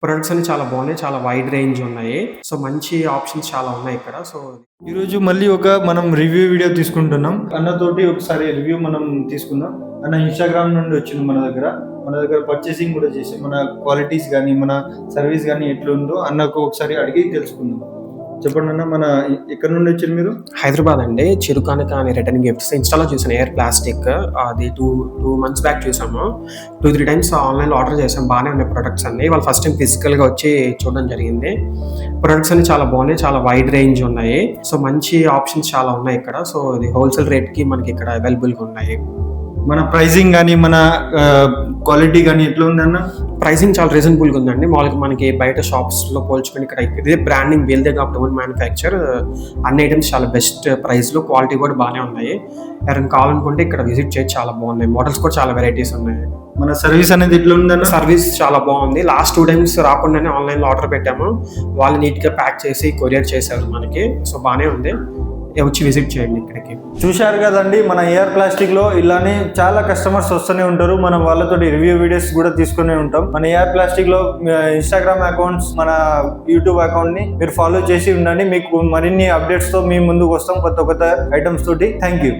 Products అన్ని చాలా బాగున్నాయి. చాలా వైడ్ రేంజ్ ఉన్నాయి. సో, మంచి ఆప్షన్స్ చాలా ఉన్నాయి ఇక్కడ. సో, ఈరోజు మళ్ళీ మనం రివ్యూ వీడియో తీసుకుంటున్నాం. అన్నతోటి ఒకసారి రివ్యూ మనం తీసుకుందాం. అన్న ఇన్‌స్టాగ్రామ్ నుండి వచ్చింది మన దగ్గర. మన దగ్గర పర్చేసింగ్ కూడా చేసి మన క్వాలిటీస్ గానీ, మన సర్వీస్ గానీ ఎట్లుందో అన్నకు ఒకసారి అడిగి తెలుసుకుందాం. చెప్పండి అన్న, ఎక్కడి నుండి వచ్చారు మీరు? హైదరాబాద్ అండి. చిరుకానుక అని రిటర్న్ గిఫ్ట్స్ ఇన్‌స్టాలో చూసాను ఎయిర్ ప్లాస్టిక్. అది 2 మంత్స్ బ్యాక్ చూసాము. 2, 3 టైమ్స్ ఆన్‌లైన్‌లో ఆర్డర్ చేసాం. బానే ఉన్నాయి ప్రొడక్ట్స్ అన్నీ. ఇవాళ ఫస్ట్ టైమ్ ఫిజికల్‌గా వచ్చి చూడడం జరిగింది. ప్రొడక్ట్స్ అన్నీ చాలా బాగున్నాయి. చాలా వైడ్ రేంజ్ ఉన్నాయి. సో, మంచి ఆప్షన్స్ చాలా ఉన్నాయి ఇక్కడ. సో, ఇది హోల్‌సేల్ రేట్‌కి మనకి ఇక్కడ అవైలబుల్‌గా ఉన్నాయి. మన ప్రైజింగ్ గానీ, మన క్వాలిటీ గానీ ఎట్లుందన్న? ప్రైసింగ్ చాలా రీజనబుల్‌గా ఉందండి. మామూలుగా మనకి బయట షాప్స్‌లో పోల్చుకొని ఇక్కడ ఇదే బ్రాండింగ్ వీళ్ళదే కాబట్టి ఓన్ మ్యానుఫ్యాక్చర్. అన్ని ఐటెమ్స్ చాలా బెస్ట్ ప్రైస్‌లో, క్వాలిటీ కూడా బానే ఉన్నాయి. ఎవరైనా కావాలనుకుంటే ఇక్కడ విజిట్ చేయొచ్చు. చాలా బాగున్నాయి. మోడల్స్ కూడా చాలా వెరైటీస్ ఉన్నాయి. మన సర్వీస్ అనేది ఎట్లుందన్న? సర్వీస్ చాలా బాగుంది. లాస్ట్ 2 టైమ్స్ రాకుండానే ఆన్‌లైన్‌లో ఆర్డర్ పెట్టాము. వాళ్ళు నీట్‌గా ప్యాక్ చేసి కొరియర్ చేశారు మనకి. సో, బానే ఉంది. వచ్చి విజిట్ చేయండి ఇక్కడికి. చూశారు కదండి, మన ఏఆర్ ప్లాస్టిక్ లో ఇలానే చాలా కస్టమర్స్ వస్తూనే ఉంటారు. మనం వాళ్ళతో రివ్యూ వీడియోస్ కూడా తీసుకునే ఉంటాం. మన ఏఆర్ ప్లాస్టిక్ లో ఇన్‌స్టాగ్రామ్ అకౌంట్స్, మన యూట్యూబ్ అకౌంట్ ని మీరు ఫాలో చేసి ఉండండి. మీకు మరిన్ని అప్డేట్స్ తో మీ ముందుకు వస్తాం కొత్త కొత్త ఐటమ్స్ తోటి. Thank you.